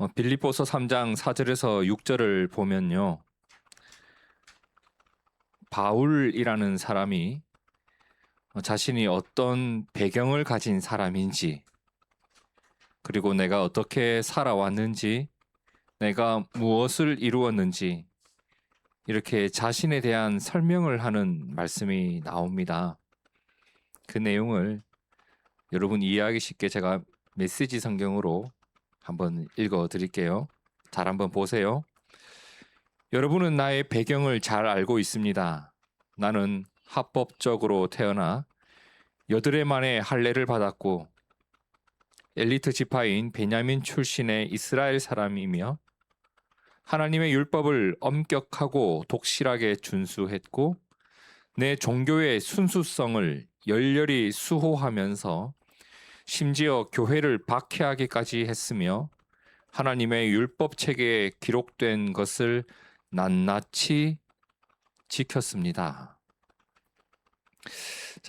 빌립보서 3장 4절에서 6절을 보면요. 바울이라는 사람이 자신이 어떤 배경을 가진 사람인지, 그리고 내가 어떻게 살아왔는지, 내가 무엇을 이루었는지, 이렇게 자신에 대한 설명을 하는 말씀이 나옵니다. 그 내용을 여러분 이해하기 쉽게 제가 메시지 성경으로 한번 읽어 드릴게요. 잘 한번 보세요. 여러분은 나의 배경을 잘 알고 있습니다. 나는 합법적으로 태어나 8해 만에 할례를 받았고 엘리트 지파인 베냐민 출신의 이스라엘 사람이며 하나님의 율법을 엄격하고 독실하게 준수했고 내 종교의 순수성을 열렬히 수호하면서 심지어 교회를 박해하기까지 했으며 하나님의 율법 체계에 기록된 것을 낱낱이 지켰습니다.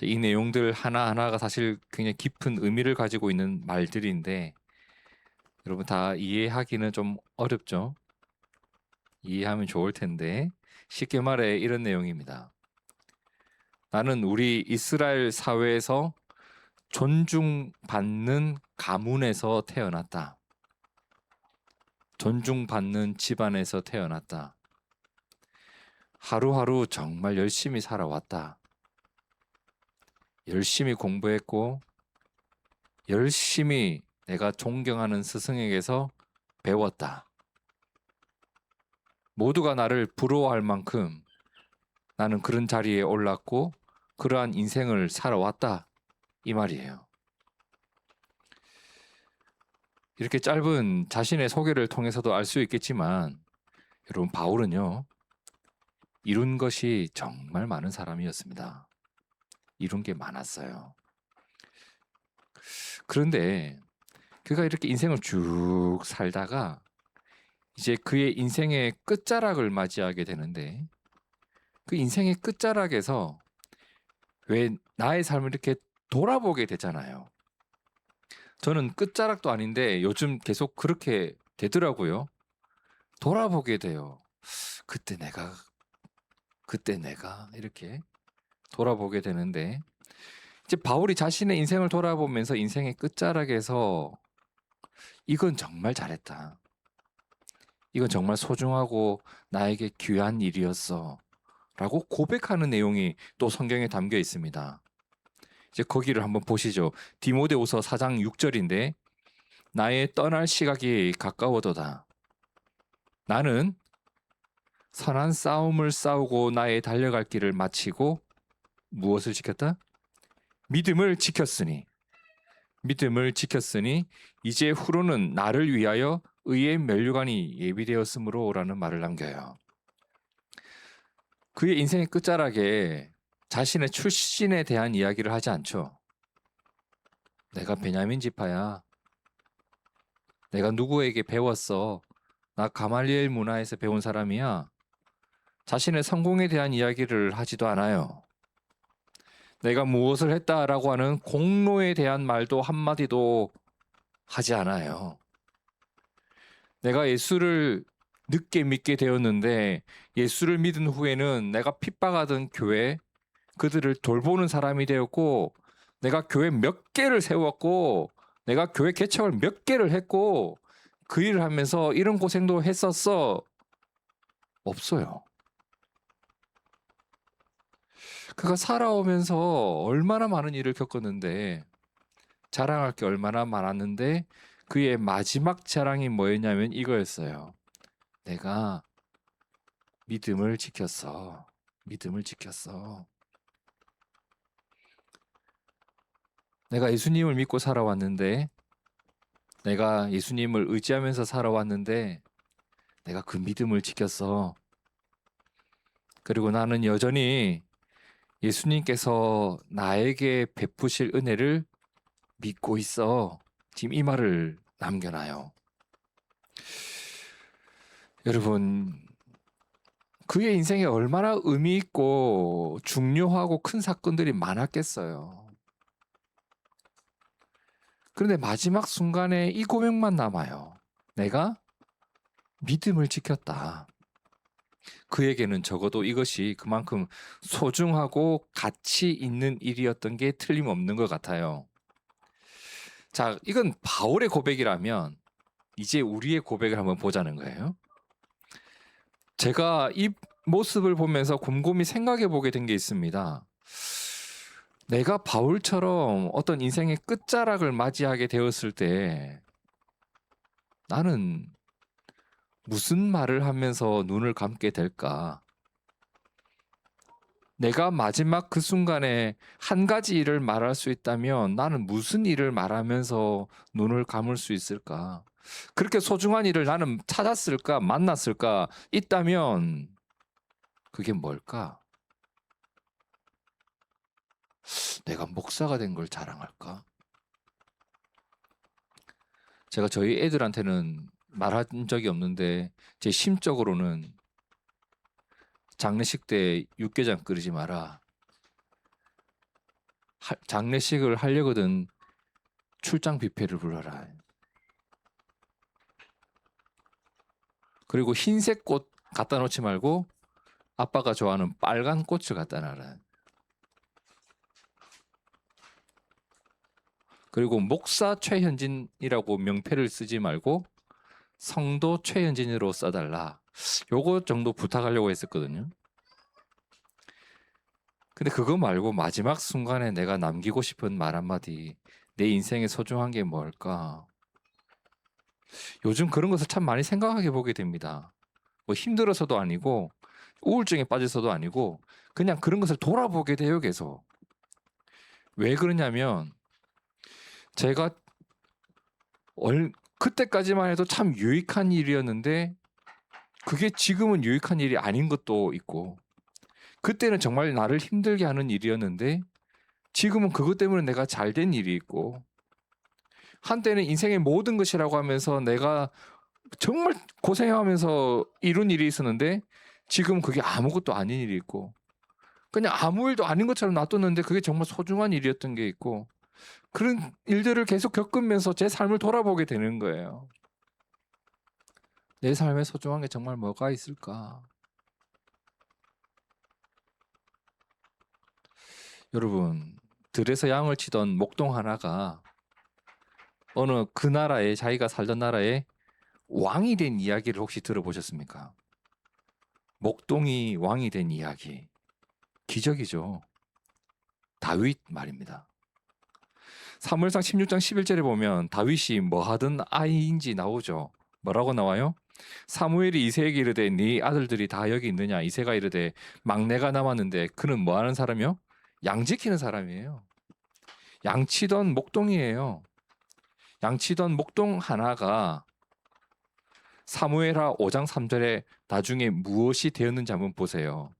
이 내용들 하나하나가 사실 굉장히 깊은 의미를 가지고 있는 말들인데 여러분 다 이해하기는 좀 어렵죠? 이해하면 좋을 텐데 쉽게 말해 이런 내용입니다. 나는 우리 이스라엘 사회에서 존중받는 가문에서 태어났다. 존중받는 집안에서 태어났다. 하루하루 정말 열심히 살아왔다. 열심히 공부했고 열심히 내가 존경하는 스승에게서 배웠다. 모두가 나를 부러워할 만큼 나는 그런 자리에 올랐고 그러한 인생을 살아왔다. 이 말이에요. 이렇게 짧은 자신의 소개를 통해서도 알 수 있겠지만 여러분 바울은요. 이룬 것이 정말 많은 사람이었습니다. 이룬 게 많았어요. 그런데 그가 이렇게 인생을 쭉 살다가 이제 그의 인생의 끝자락을 맞이하게 되는데 그 인생의 끝자락에서 왜 나의 삶을 이렇게 돌아보게 되잖아요. 저는 끝자락도 아닌데 요즘 계속 그렇게 되더라고요. 돌아보게 돼요. 그때 내가 이렇게 돌아보게 되는데 이제 바울이 자신의 인생을 돌아보면서 인생의 끝자락에서 이건 정말 잘했다. 이건 정말 소중하고 나에게 귀한 일이었어. 라고 고백하는 내용이 또 성경에 담겨 있습니다. 이제 거기를 한번 보시죠. 디모데후서 4장 6절인데 나의 떠날 시각이 가까워도다. 나는 선한 싸움을 싸우고 나의 달려갈 길을 마치고 무엇을 지켰다? 믿음을 지켰으니 이제 후로는 나를 위하여 의의 면류관이 예비되었으므로 라는 말을 남겨요. 그의 인생의 끝자락에 자신의 출신에 대한 이야기를 하지 않죠. 내가 베냐민 지파야. 내가 누구에게 배웠어. 나 가말리엘 문화에서 배운 사람이야. 자신의 성공에 대한 이야기를 하지도 않아요. 내가 무엇을 했다라고 하는 공로에 대한 말도 한마디도 하지 않아요. 내가 예수를 늦게 믿게 되었는데 예수를 믿은 후에는 내가 핍박하던 교회 그들을 돌보는 사람이 되었고 내가 교회 몇 개를 세웠고 내가 교회 개척을 몇 개를 했고 그 일을 하면서 이런 고생도 했었어. 없어요. 그가 살아오면서 얼마나 많은 일을 겪었는데 자랑할 게 얼마나 많았는데 그의 마지막 자랑이 뭐였냐면 이거였어요. 내가 믿음을 지켰어. 믿음을 지켰어. 내가 예수님을 믿고 살아왔는데 내가 예수님을 의지하면서 살아왔는데 내가 그 믿음을 지켰어. 그리고 나는 여전히 예수님께서 나에게 베푸실 은혜를 믿고 있어. 지금 이 말을 남겨놔요. 여러분, 그의 인생에 얼마나 의미 있고 중요하고 큰 사건들이 많았겠어요. 그런데 마지막 순간에 이 고백만 남아요. 내가 믿음을 지켰다. 그에게는 적어도 이것이 그만큼 소중하고 가치 있는 일이었던 게 틀림없는 것 같아요. 자, 이건 바울의 고백이라면 이제 우리의 고백을 한번 보자는 거예요. 제가 이 모습을 보면서 곰곰이 생각해 보게 된 게 있습니다. 내가 바울처럼 어떤 인생의 끝자락을 맞이하게 되었을 때 나는 무슨 말을 하면서 눈을 감게 될까? 내가 마지막 그 순간에 한 가지 일을 말할 수 있다면 나는 무슨 일을 말하면서 눈을 감을 수 있을까? 그렇게 소중한 일을 나는 찾았을까? 만났을까? 있다면 그게 뭘까? 내가 목사가 된 걸 자랑할까? 제가 저희 애들한테는 말한 적이 없는데 제 심적으로는 장례식 때 육개장 끓이지 마라. 장례식을 하려거든 출장 뷔페를 불러라. 그리고 흰색 꽃 갖다 놓지 말고 아빠가 좋아하는 빨간 꽃을 갖다 놔라. 그리고 목사 최현진이라고 명패를 쓰지 말고 성도 최현진으로 써달라. 요거 정도 부탁하려고 했었거든요. 근데 그거 말고 마지막 순간에 내가 남기고 싶은 말 한마디, 내 인생에 소중한 게 뭘까? 요즘 그런 것을 참 많이 생각하게 보게 됩니다. 뭐 힘들어서도 아니고 우울증에 빠져서도 아니고 그냥 그런 것을 돌아보게 돼요, 계속. 왜 그러냐면 제가 그때까지만 해도 참 유익한 일이었는데 그게 지금은 유익한 일이 아닌 것도 있고, 그때는 정말 나를 힘들게 하는 일이었는데 지금은 그것 때문에 내가 잘 된 일이 있고, 한때는 인생의 모든 것이라고 하면서 내가 정말 고생하면서 이룬 일이 있었는데 지금 그게 아무것도 아닌 일이 있고, 그냥 아무 일도 아닌 것처럼 놔뒀는데 그게 정말 소중한 일이었던 게 있고, 그런 일들을 계속 겪으면서 제 삶을 돌아보게 되는 거예요. 내 삶에 소중한 게 정말 뭐가 있을까? 여러분, 들에서 양을 치던 목동 하나가 어느 그 나라에, 자기가 살던 나라에 왕이 된 이야기를 혹시 들어보셨습니까? 목동이 왕이 된 이야기. 기적이죠. 다윗 말입니다. 사무엘상 16장 11절에 보면 다윗이 뭐 하던 아이인지 나오죠. 뭐라고 나와요? 사무엘이 이새에게 이르되 네 아들들이 다 여기 있느냐? 이새가 이르되 막내가 남았는데 그는 뭐 하는 사람이요? 양 지키는 사람이에요. 양치던 목동이에요. 양치던 목동 하나가 사무엘하 5장 3절에 나중에 무엇이 되었는지 한번 보세요.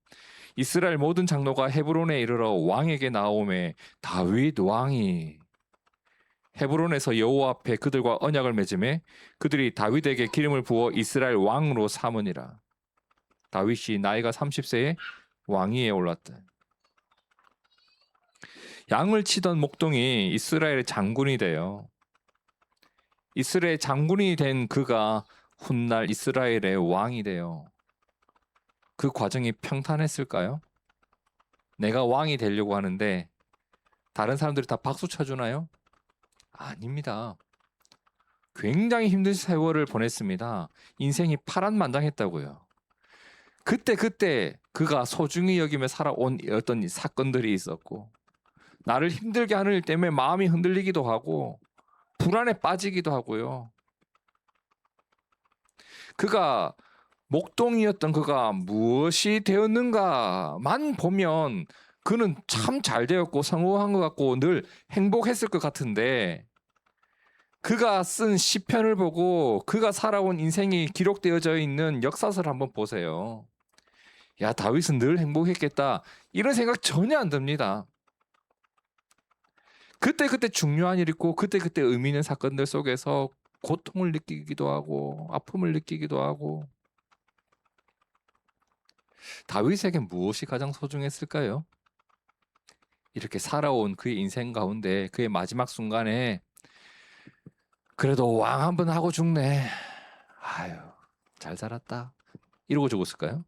이스라엘 모든 장로가 헤브론에 이르러 왕에게 나오매 다윗 왕이 헤브론에서 여호와 앞에 그들과 언약을 맺음에 그들이 다윗에게 기름을 부어 이스라엘 왕으로 삼으니라. 다윗이 나이가 30세에 왕위에 올랐다. 양을 치던 목동이 이스라엘의 장군이 돼요. 이스라엘 장군이 된 그가 훗날 이스라엘의 왕이 돼요. 그 과정이 평탄했을까요? 내가 왕이 되려고 하는데 다른 사람들이 다 박수 쳐주나요? 아닙니다. 굉장히 힘든 세월을 보냈습니다. 인생이 파란만장했다고요. 그때 그가 소중히 여기며 살아온 어떤 사건들이 있었고, 나를 힘들게 하는 일 때문에 마음이 흔들리기도 하고 불안에 빠지기도 하고요. 그가 목동이었던 그가 무엇이 되었는가만 보면 그는 참 잘 되었고 성공한 것 같고 늘 행복했을 것 같은데, 그가 쓴 시편을 보고 그가 살아온 인생이 기록되어져 있는 역사서를 한번 보세요. 야, 다윗은 늘 행복했겠다, 이런 생각 전혀 안 듭니다. 그때 중요한 일 있고 그때 의미 있는 사건들 속에서 고통을 느끼기도 하고 아픔을 느끼기도 하고. 다윗에게 무엇이 가장 소중했을까요? 이렇게 살아온 그의 인생 가운데 그의 마지막 순간에 그래도 왕 한 번 하고 죽네. 아유, 잘 살았다. 이러고 죽었을까요?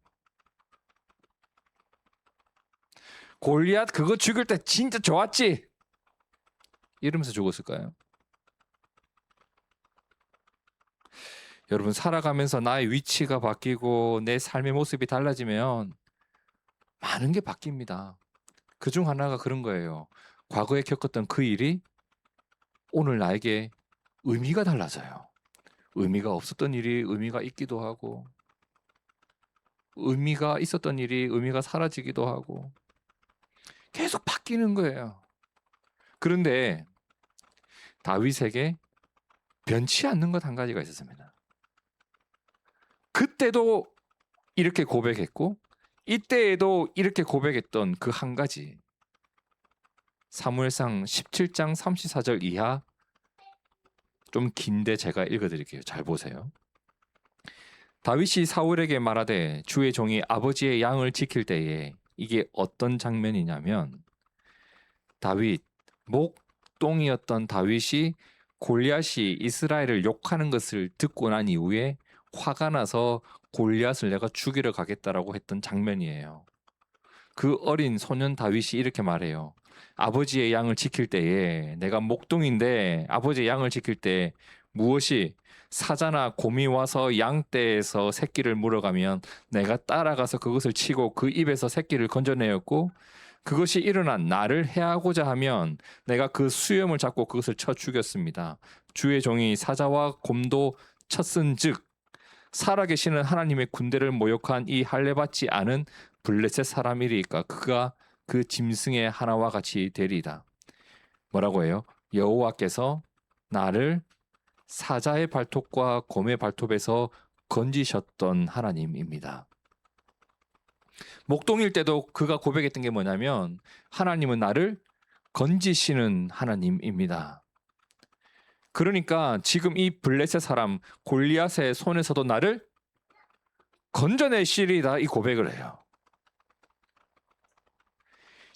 골리앗 그거 죽일 때 진짜 좋았지. 이러면서 죽었을까요? 여러분, 살아가면서 나의 위치가 바뀌고 내 삶의 모습이 달라지면 많은 게 바뀝니다. 그중 하나가 그런 거예요. 과거에 겪었던 그 일이 오늘 나에게 의미가 달라져요. 의미가 없었던 일이 의미가 있기도 하고, 의미가 있었던 일이 의미가 사라지기도 하고, 계속 바뀌는 거예요. 그런데 다윗에게 변치 않는 것 한 가지가 있었습니다. 그때도 이렇게 고백했고 이때에도 이렇게 고백했던 그 한 가지. 사무엘상 17장 34절 이하, 좀 긴데 제가 읽어드릴게요. 잘 보세요. 다윗이 사울에게 말하되 주의 종이 아버지의 양을 지킬 때에, 이게 어떤 장면이냐면 다윗, 목동이었던 다윗이 골리앗이 이스라엘을 욕하는 것을 듣고 난 이후에 화가 나서 골리앗을 내가 죽이러 가겠다라고 했던 장면이에요. 그 어린 소년 다윗이 이렇게 말해요. 아버지의 양을 지킬 때에, 내가 목동인데 아버지의 양을 지킬 때 무엇이 사자나 곰이 와서 양떼에서 새끼를 물어가면 내가 따라가서 그것을 치고 그 입에서 새끼를 건져내었고, 그것이 일어난 나를 해하고자 하면 내가 그 수염을 잡고 그것을 쳐 죽였습니다. 주의 종이 사자와 곰도 쳤은즉 살아계시는 하나님의 군대를 모욕한 이 할례받지 않은 블레셋 사람이리까 그가 그 짐승의 하나와 같이 되리이다. 뭐라고 해요? 여호와께서 나를 사자의 발톱과 곰의 발톱에서 건지셨던 하나님입니다. 목동일 때도 그가 고백했던 게 뭐냐면 하나님은 나를 건지시는 하나님입니다. 그러니까 지금 이 블레셋 사람 골리앗의 손에서도 나를 건져내시리다, 이 고백을 해요.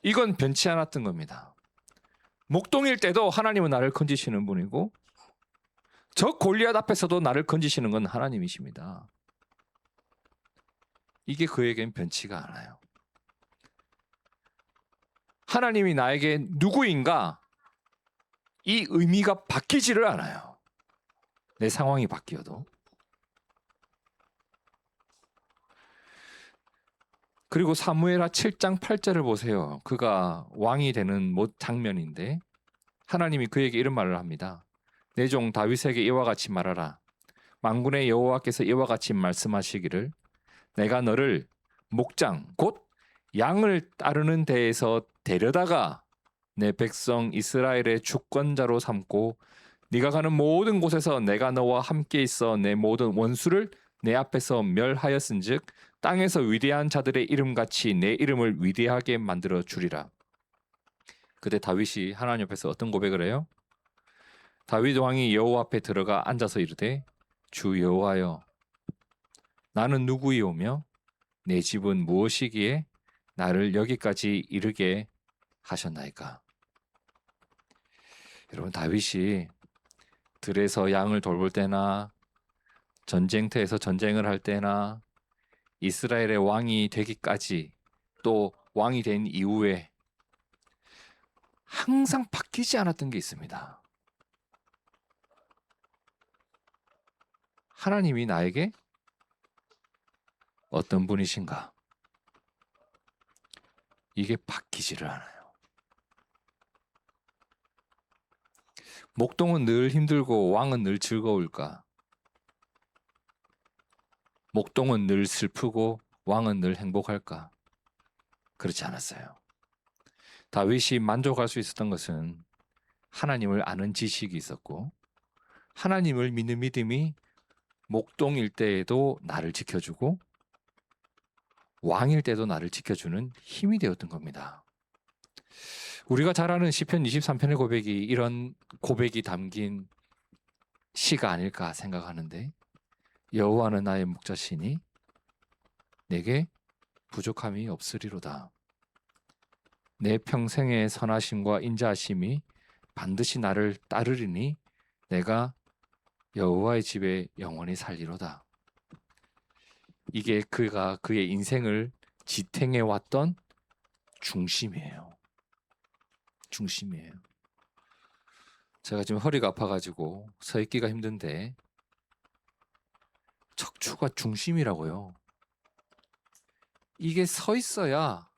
이건 변치 않았던 겁니다. 목동일 때도 하나님은 나를 건지시는 분이고 저 골리앗 앞에서도 나를 건지시는 건 하나님이십니다. 이게 그에겐 변치가 않아요. 하나님이 나에게 누구인가, 이 의미가 바뀌지를 않아요. 내 상황이 바뀌어도. 그리고 사무엘하 7장 8절을 보세요. 그가 왕이 되는 장면인데 하나님이 그에게 이런 말을 합니다. 내 종 다윗에게 이와 같이 말하라. 만군의 여호와께서 이와 같이 말씀하시기를 내가 너를 목장 곧 양을 따르는 데에서 데려다가 내 백성 이스라엘의 주권자로 삼고 네가 가는 모든 곳에서 내가 너와 함께 있어 내 모든 원수를 내 앞에서 멸하였은즉 땅에서 위대한 자들의 이름같이 내 이름을 위대하게 만들어 주리라. 그때 다윗이 하나님 앞에서 어떤 고백을 해요? 다윗 왕이 여호와 앞에 들어가 앉아서 이르되 주 여호와여, 나는 누구이오며 내 집은 무엇이기에 나를 여기까지 이르게 하셨나이까. 여러분, 다윗이 들에서 양을 돌볼 때나 전쟁터에서 전쟁을 할 때나 이스라엘의 왕이 되기까지 또 왕이 된 이후에 항상 바뀌지 않았던 게 있습니다. 하나님이 나에게 어떤 분이신가? 이게 바뀌지를 않아요. 목동은 늘 힘들고 왕은 늘 즐거울까? 목동은 늘 슬프고 왕은 늘 행복할까? 그렇지 않았어요. 다윗이 만족할 수 있었던 것은 하나님을 아는 지식이 있었고 하나님을 믿는 믿음이 목동일 때에도 나를 지켜주고 왕일 때도 나를 지켜주는 힘이 되었던 겁니다. 우리가 잘 아는 시편 23편의 고백이 이런 고백이 담긴 시가 아닐까 생각하는데, 여호와는 나의 목자시니 내게 부족함이 없으리로다. 내 평생의 선하심과 인자하심이 반드시 나를 따르리니 내가 여호와의 집에 영원히 살리로다. 이게 그가 그의 인생을 지탱해 왔던 중심이에요. 중심이에요. 제가 지금 허리가 아파가지고 서 있기가 힘든데 척추가 중심이라고요. 이게 서 있어야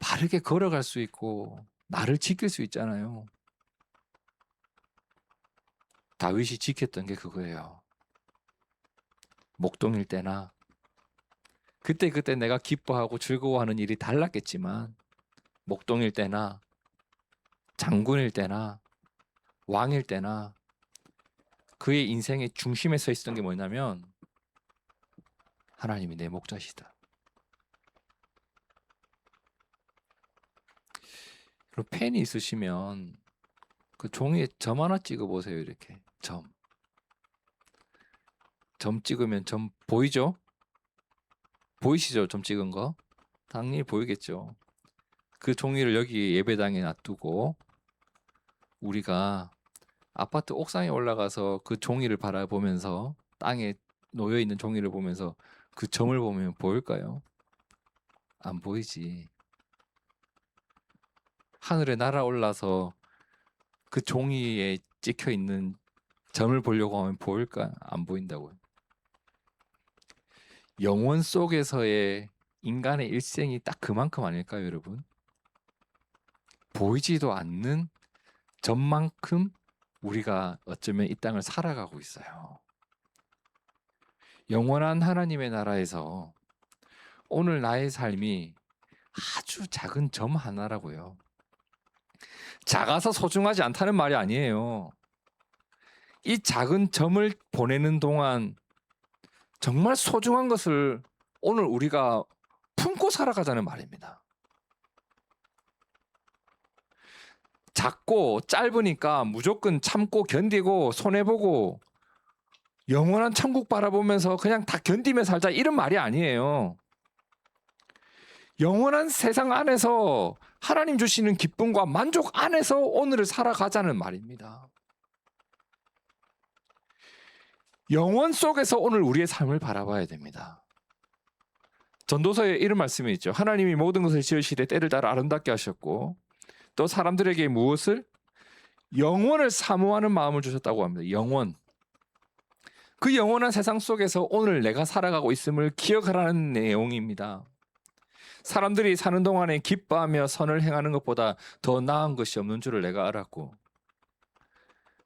바르게 걸어갈 수 있고 나를 지킬 수 있잖아요. 다윗이 지켰던 게 그거예요. 목동일 때나 그때 내가 기뻐하고 즐거워하는 일이 달랐겠지만 목동일 때나 장군일 때나 왕일 때나 그의 인생의 중심에 서 있었던 게 뭐냐면 하나님이 내 목자시다. 그리고 펜이 있으시면 그 종이에 점 하나 찍어 보세요. 이렇게 점 찍으면 점 보이죠? 보이시죠? 점 찍은 거 당연히 보이겠죠. 그 종이를 여기 예배당에 놔두고 우리가 아파트 옥상에 올라가서 그 종이를 바라보면서 땅에 놓여 있는 종이를 보면서 그 점을 보면 보일까요? 안 보이지. 하늘에 날아올라서 그 종이에 찍혀 있는 점을 보려고 하면 보일까? 안 보인다고요. 영원 속에서의 인간의 일생이 딱 그만큼 아닐까요, 여러분? 보이지도 않는 점만큼 우리가 어쩌면 이 땅을 살아가고 있어요. 영원한 하나님의 나라에서 오늘 나의 삶이 아주 작은 점 하나라고요. 작아서 소중하지 않다는 말이 아니에요. 이 작은 점을 보내는 동안 정말 소중한 것을 오늘 우리가 품고 살아가자는 말입니다. 작고 짧으니까 무조건 참고 견디고 손해보고 영원한 천국 바라보면서 그냥 다 견디며 살자 이런 말이 아니에요. 영원한 세상 안에서 하나님 주시는 기쁨과 만족 안에서 오늘을 살아가자는 말입니다. 영원 속에서 오늘 우리의 삶을 바라봐야 됩니다. 전도서에 이런 말씀이 있죠. 하나님이 모든 것을 지으시되 때를 따라 아름답게 하셨고 또 사람들에게 무엇을? 영원을 사모하는 마음을 주셨다고 합니다. 영원. 그 영원한 세상 속에서 오늘 내가 살아가고 있음을 기억하라는 내용입니다. 사람들이 사는 동안에 기뻐하며 선을 행하는 것보다 더 나은 것이 없는 줄을 내가 알았고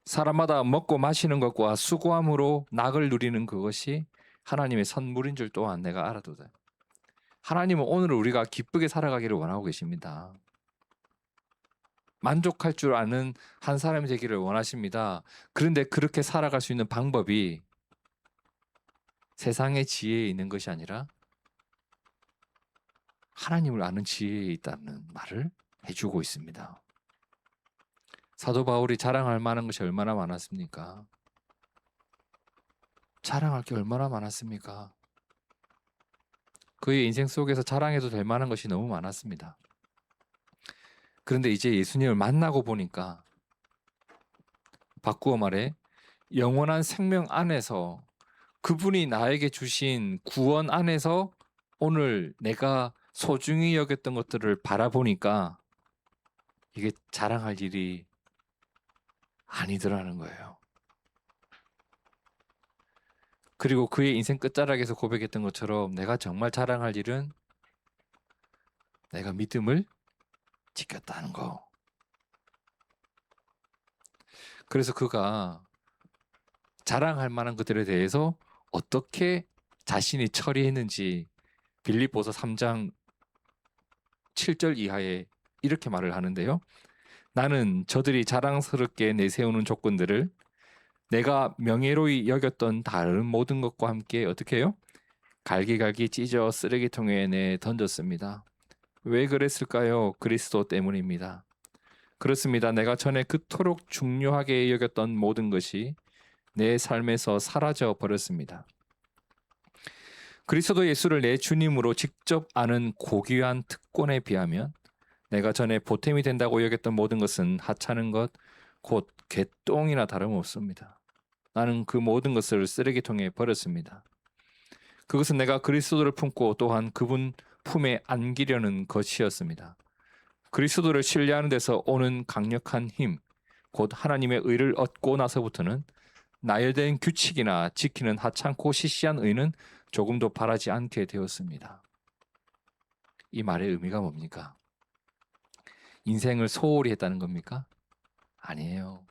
사람마다 먹고 마시는 것과 수고함으로 낙을 누리는 그것이 하나님의 선물인 줄 또한 내가 알아도다. 하나님은 오늘 우리가 기쁘게 살아가기를 원하고 계십니다. 만족할 줄 아는 한 사람이 되기를 원하십니다. 그런데 그렇게 살아갈 수 있는 방법이 세상의 지혜에 있는 것이 아니라 하나님을 아는 지혜에 있다는 말을 해주고 있습니다. 사도 바울이 자랑할 만한 것이 얼마나 많았습니까? 자랑할 게 얼마나 많았습니까? 그의 인생 속에서 자랑해도 될 만한 것이 너무 많았습니다. 그런데 이제 예수님을 만나고 보니까 바꾸어 말해 영원한 생명 안에서 그분이 나에게 주신 구원 안에서 오늘 내가 소중히 여겼던 것들을 바라보니까 이게 자랑할 일이 아니더라는 거예요. 그리고 그의 인생 끝자락에서 고백했던 것처럼 내가 정말 자랑할 일은 내가 믿음을 지켰다는 거. 그래서 그가 자랑할 만한 것들에 대해서 어떻게 자신이 처리했는지 빌립보서 3장 7절 이하에 이렇게 말을 하는데요. 나는 저들이 자랑스럽게 내세우는 조건들을 내가 명예로이 여겼던 다른 모든 것과 함께 어떻게 해요? 갈기갈기 찢어 쓰레기통에 내 던졌습니다. 왜 그랬을까요? 그리스도 때문입니다. 그렇습니다. 내가 전에 그토록 중요하게 여겼던 모든 것이 내 삶에서 사라져 버렸습니다. 그리스도 예수를 내 주님으로 직접 아는 고귀한 특권에 비하면 내가 전에 보탬이 된다고 여겼던 모든 것은 하찮은 것, 곧 개똥이나 다름없습니다. 나는 그 모든 것을 쓰레기통에 버렸습니다. 그것은 내가 그리스도를 품고 또한 그분 품에 안기려는 것이었습니다. 그리스도를 신뢰하는 데서 오는 강력한 힘, 곧 하나님의 의를 얻고 나서부터는 나열된 규칙이나 지키는 하찮고 시시한 의는 조금도 바라지 않게 되었습니다. 이 말의 의미가 뭡니까? 인생을 소홀히 했다는 겁니까? 아니에요.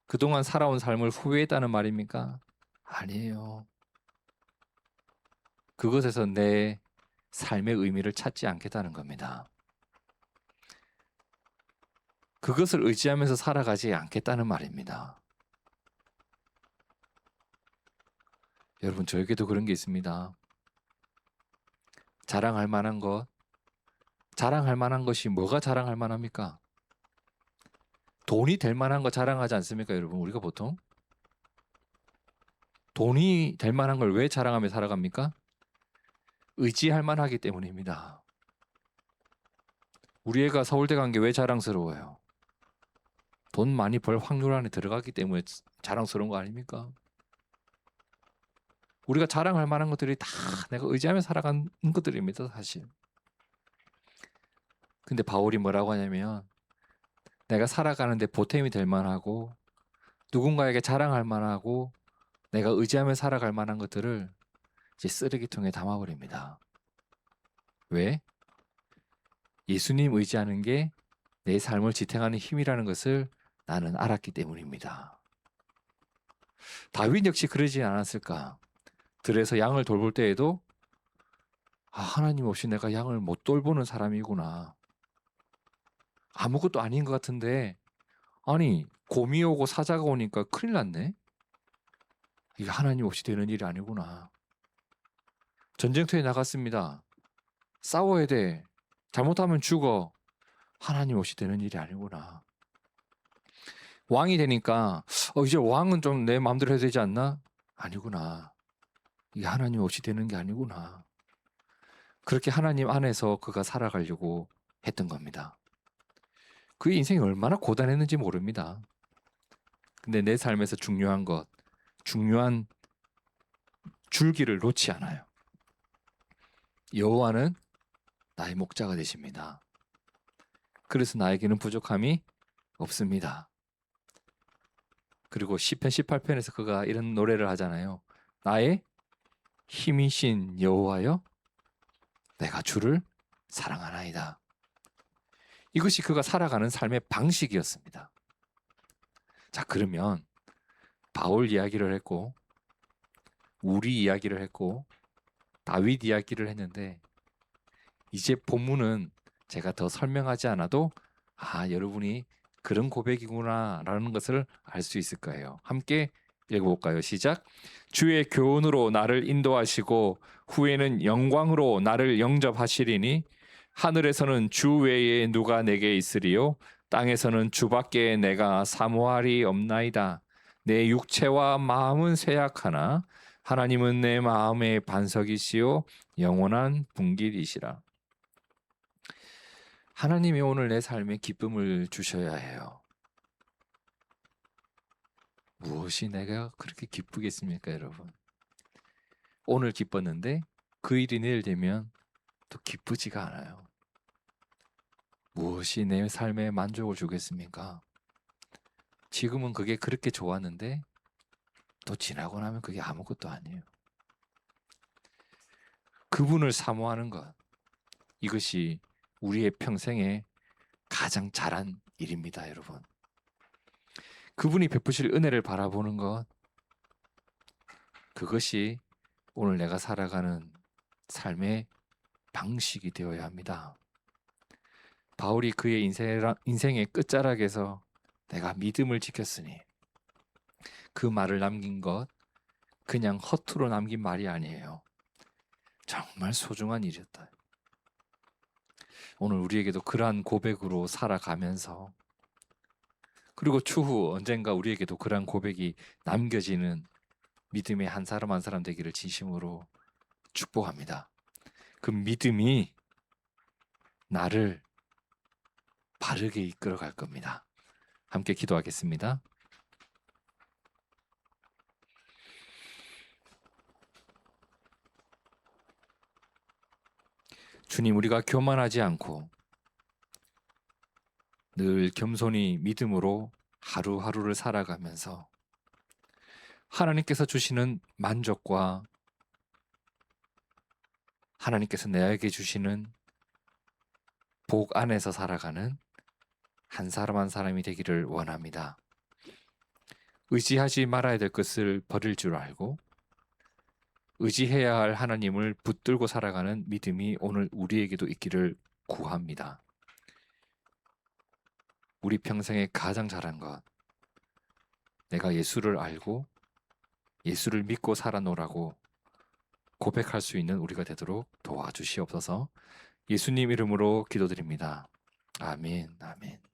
그동안 살아온 삶을 후회했다는 말입니까? 아니에요. 그것에서 내 삶의 의미를 찾지 않겠다는 겁니다. 그것을 의지하면서 살아가지 않겠다는 말입니다. 여러분, 저에게도 그런 게 있습니다. 자랑할 만한 것, 자랑할 만한 것이 뭐가 자랑할 만합니까? 돈이 될 만한 거 자랑하지 않습니까, 여러분? 우리가 보통 돈이 될 만한 걸 왜 자랑하며 살아갑니까? 의지할 만하기 때문입니다. 우리 애가 서울대 간 게 왜 자랑스러워요? 돈 많이 벌 확률 안에 들어가기 때문에 자랑스러운 거 아닙니까? 우리가 자랑할 만한 것들이 다 내가 의지하며 살아가는 것들입니다, 사실. 근데 바울이 뭐라고 하냐면 내가 살아가는데 보탬이 될 만하고 누군가에게 자랑할 만하고 내가 의지하며 살아갈 만한 것들을 이제 쓰레기통에 담아버립니다. 왜? 예수님 의지하는 게 내 삶을 지탱하는 힘이라는 것을 나는 알았기 때문입니다. 다윗 역시 그러지 않았을까? 들에서 양을 돌볼 때에도 하나님 없이 내가 양을 못 돌보는 사람이구나. 아무것도 아닌 것 같은데 아니 곰이 오고 사자가 오니까 큰일 났네. 이게 하나님 없이 되는 일이 아니구나. 전쟁터에 나갔습니다. 싸워야 돼. 잘못하면 죽어. 하나님 없이 되는 일이 아니구나. 왕이 되니까 이제 왕은 좀 내 마음대로 해야 되지 않나? 아니구나. 이게 하나님 없이 되는 게 아니구나. 그렇게 하나님 안에서 그가 살아가려고 했던 겁니다. 그의 인생이 얼마나 고단했는지 모릅니다. 근데 내 삶에서 중요한 것, 중요한 줄기를 놓지 않아요. 여호와는 나의 목자가 되십니다. 그래서 나에게는 부족함이 없습니다. 그리고 시편 18편에서 그가 이런 노래를 하잖아요. 나의 힘이신 여호와여, 내가 주를 사랑하나이다. 이것이 그가 살아가는 삶의 방식이었습니다. 자, 그러면 바울 이야기를 했고 우리 이야기를 했고 다윗 이야기를 했는데 이제 본문은 제가 더 설명하지 않아도 여러분이 그런 고백이구나 라는 것을 알 수 있을 거예요. 함께 읽어볼까요? 시작. 주의 교훈으로 나를 인도하시고 후에는 영광으로 나를 영접하시리니 하늘에서는 주 외에 누가 내게 있으리요 땅에서는 주밖에 내가 사모할이 없나이다. 내 육체와 마음은 쇠약하나 하나님은 내 마음의 반석이시요 영원한 분길이시라. 하나님이 오늘 내 삶에 기쁨을 주셔야 해요. 무엇이 내가 그렇게 기쁘겠습니까, 여러분? 오늘 기뻤는데 그 일이 내일 되면 또 기쁘지가 않아요. 무엇이 내 삶에 만족을 주겠습니까? 지금은 그게 그렇게 좋았는데 또 지나고 나면 그게 아무것도 아니에요. 그분을 사모하는 것, 이것이 우리의 평생에 가장 잘한 일입니다, 여러분. 그분이 베푸실 은혜를 바라보는 것, 그것이 오늘 내가 살아가는 삶의 방식이 되어야 합니다. 바울이 그의 인생의 끝자락에서 내가 믿음을 지켰으니 그 말을 남긴 것 그냥 허투루 남긴 말이 아니에요. 정말 소중한 일이었다. 오늘 우리에게도 그러한 고백으로 살아가면서 그리고 추후 언젠가 우리에게도 그러한 고백이 남겨지는 믿음의 한 사람 한 사람 되기를 진심으로 축복합니다. 그 믿음이 나를 바르게 이끌어 갈 겁니다. 함께 기도하겠습니다. 주님, 우리가 교만하지 않고 늘 겸손히 믿음으로 하루하루를 살아가면서 하나님께서 주시는 만족과 하나님께서 내게 주시는 복 안에서 살아가는 한 사람 한 사람이 되기를 원합니다. 의지하지 말아야 될 것을 버릴 줄 알고 의지해야 할 하나님을 붙들고 살아가는 믿음이 오늘 우리에게도 있기를 구합니다. 우리 평생에 가장 잘한 것, 내가 예수를 알고 예수를 믿고 살아노라고 고백할 수 있는 우리가 되도록 도와주시옵소서. 예수님 이름으로 기도드립니다. 아멘, 아멘.